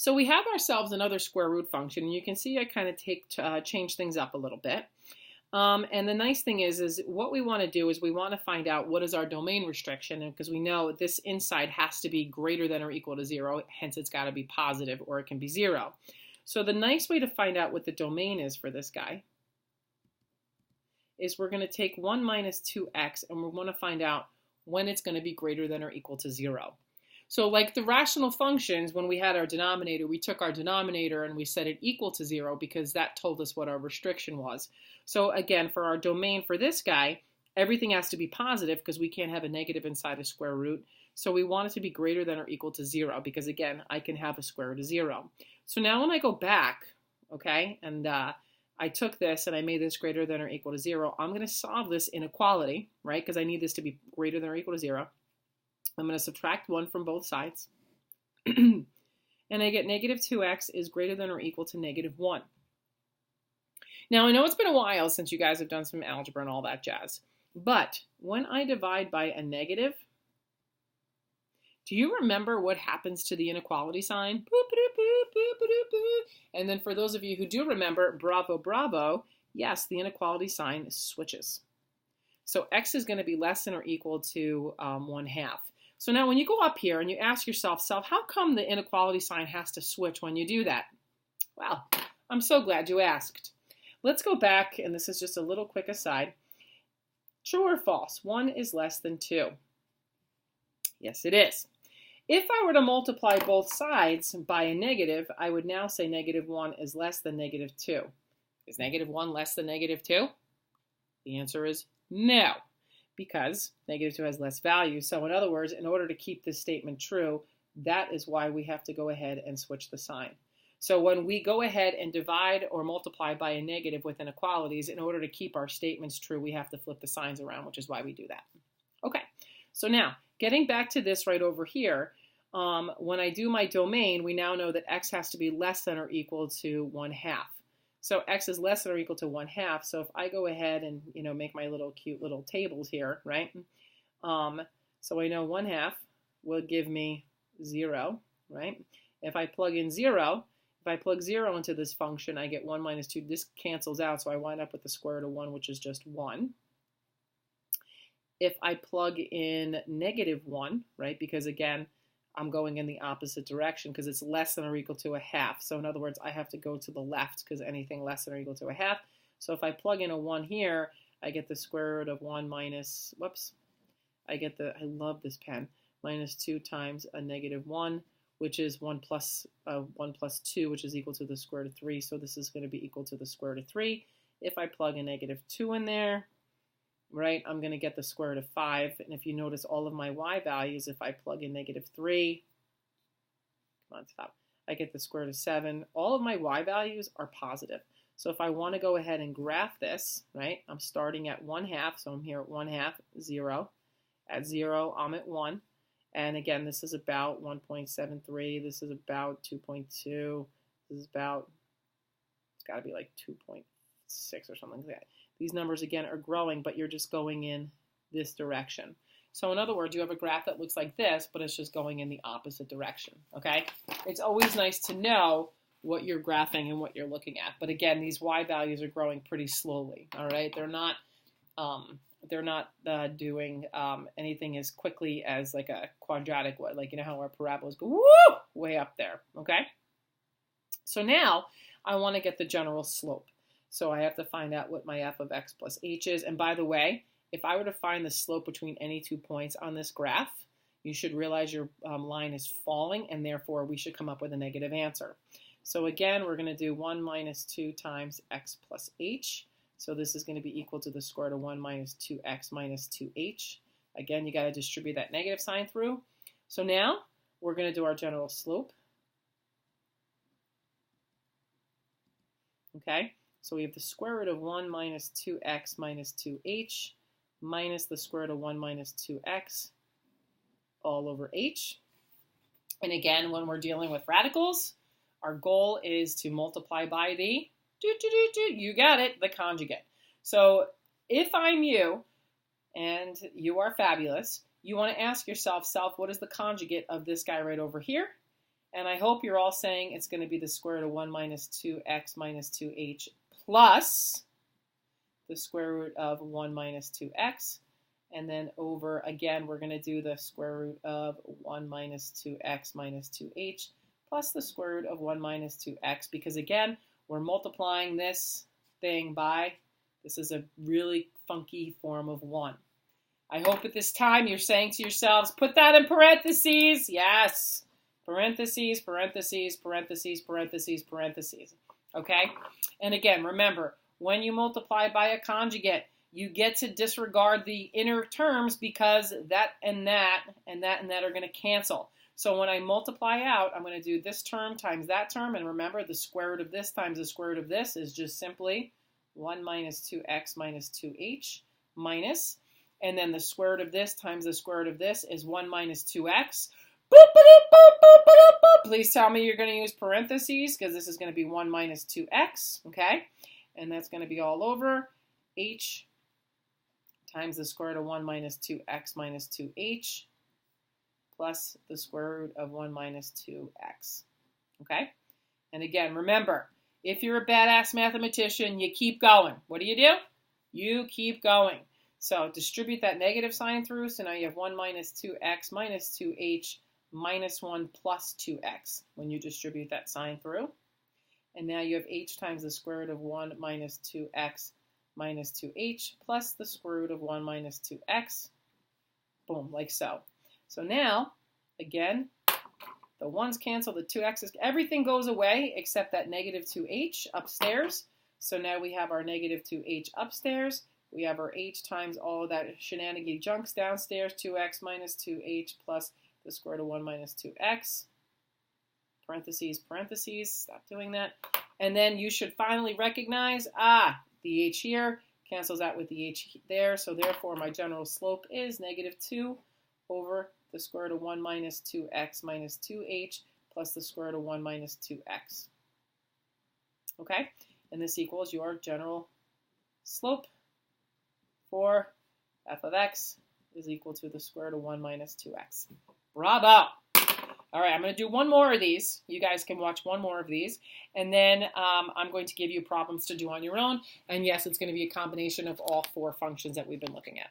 So we have ourselves another square root function, and you can see I kind of change things up a little bit. And the nice thing is what we want to do is we want to find out what is our domain restriction, because we know this inside has to be greater than or equal to 0, hence it's got to be positive or it can be 0. So the nice way to find out what the domain is for this guy is we're going to take 1 minus 2x, and we want to find out when it's going to be greater than or equal to 0. So like the rational functions, when we had our denominator, we took our denominator and we set it equal to 0 because that told us what our restriction was. So again, for our domain for this guy, everything has to be positive because we can't have a negative inside a square root. So we want it to be greater than or equal to 0 because, again, I can have a square root of 0. So now when I go back, okay, and I took this and I made this greater than or equal to 0, I'm going to solve this inequality, right, because I need this to be greater than or equal to 0. I'm going to subtract 1 from both sides. And I get negative 2x is greater than or equal to negative 1. Now, I know it's been a while since you guys have done some algebra and all that jazz. But when I divide by a negative, do you remember what happens to the inequality sign? And then for those of you who do remember, bravo, bravo, yes, the inequality sign switches. So x is going to be less than or equal to 1/2. So now when you go up here and you ask yourself, how come the inequality sign has to switch when you do that? Well, I'm so glad you asked. Let's go back, and this is just a little quick aside. True or false? 1 is less than 2. Yes, it is. If I were to multiply both sides by a negative, I would now say negative 1 is less than negative 2. Is negative 1 less than negative 2? The answer is no, because negative 2 has less value. So in other words, in order to keep this statement true, that is why we have to go ahead and switch the sign. So when we go ahead and divide or multiply by a negative with inequalities, in order to keep our statements true, we have to flip the signs around, which is why we do that. Okay, so now getting back to this right over here, when I do my domain, we now know that x has to be less than or equal to 1/2. So x is less than or equal to 1/2. So if I go ahead and make my little cute little tables here, right? So I know 1/2 will give me 0, right? If I plug in 0, if I plug 0 into this function, I get 1 minus 2. This cancels out, so I wind up with the square root of 1, which is just 1. If I plug in negative 1, right, because again, I'm going in the opposite direction because it's less than or equal to 1/2. So in other words, I have to go to the left because anything less than or equal to 1/2. So if I plug in a 1 here, I get the square root of 1 minus, I love this pen, minus 2 times a negative 1, which is 1 plus 2, which is equal to the square root of 3. So this is going to be equal to the square root of 3. If I plug a negative 2 in there, right, I'm going to get the square root of 5. And if you notice all of my y values, if I plug in negative 3, come on, stop, I get the square root of 7. All of my y values are positive. So if I want to go ahead and graph this, right, I'm starting at 1/2. So I'm here at 1/2, 0. At 0, I'm at 1. And again, this is about 1.73. This is about 2.2. This is about, it's got to be like 2.6 or something like that. These numbers, again, are growing, but you're just going in this direction. So in other words, you have a graph that looks like this, but it's just going in the opposite direction, okay? It's always nice to know what you're graphing and what you're looking at. But again, these y values are growing pretty slowly, all right? They're not doing anything as quickly as like a quadratic would. Like, how our parabolas go woo, way up there, okay? So now I want to get the general slope. So I have to find out what my f of x plus h is. And by the way, if I were to find the slope between any 2 points on this graph, you should realize your line is falling, and therefore we should come up with a negative answer. So again, we're going to do 1 minus 2 times x plus h. So this is going to be equal to the square root of 1 minus 2x minus 2h. Again, you got to distribute that negative sign through. So now we're going to do our general slope. Okay, so we have the square root of 1 minus 2x minus 2h minus the square root of 1 minus 2x all over h. And again, when we're dealing with radicals, our goal is to multiply by the, you got it, the conjugate. So if I'm you, and you are fabulous, you want to ask yourself, what is the conjugate of this guy right over here? And I hope you're all saying it's going to be the square root of 1 minus 2x minus 2h plus the square root of 1 minus 2x. And then over, again, we're going to do the square root of 1 minus 2x minus 2h plus the square root of 1 minus 2x. Because, again, we're multiplying this thing by, this is a really funky form of 1. I hope at this time you're saying to yourselves, put that in parentheses. Yes. Parentheses, parentheses, parentheses, parentheses, parentheses. Okay? And again, remember, when you multiply by a conjugate, you get to disregard the inner terms because that and that and that and that are going to cancel. So when I multiply out, I'm going to do this term times that term. And remember, the square root of this times the square root of this is just simply 1 minus 2x minus 2h minus. And then the square root of this times the square root of this is 1 minus 2x. Boop, boop, boop, boop, boop, boop. Please tell me you're going to use parentheses because this is going to be 1 minus 2x, okay? And that's going to be all over h times the square root of 1 minus 2x minus 2h plus the square root of 1 minus 2x, okay? And again, remember, if you're a badass mathematician, you keep going. What do? You keep going. So distribute that negative sign through. So now you have 1 minus 2x minus 2h minus 1 plus 2x when you distribute that sign through. And now you have h times the square root of 1 minus 2x minus 2h plus the square root of 1 minus 2x. Boom, like so. So now, again, the 1's cancel, the 2x's, everything goes away except that negative 2h upstairs. So now we have our negative 2h upstairs. We have our h times all of that shenanigan junks downstairs, 2x minus 2h plus the square root of 1 minus 2x. Parentheses, parentheses, stop doing that. And then you should finally recognize, the h here cancels out with the h there. So therefore, my general slope is negative 2 over the square root of 1 minus 2x minus 2h plus the square root of 1 minus 2x. Okay? And this equals your general slope for f of x is equal to the square root of 1 minus 2x. Bravo! All right, I'm going to do one more of these. You guys can watch one more of these. And then I'm going to give you problems to do on your own. And yes, it's going to be a combination of all 4 functions that we've been looking at.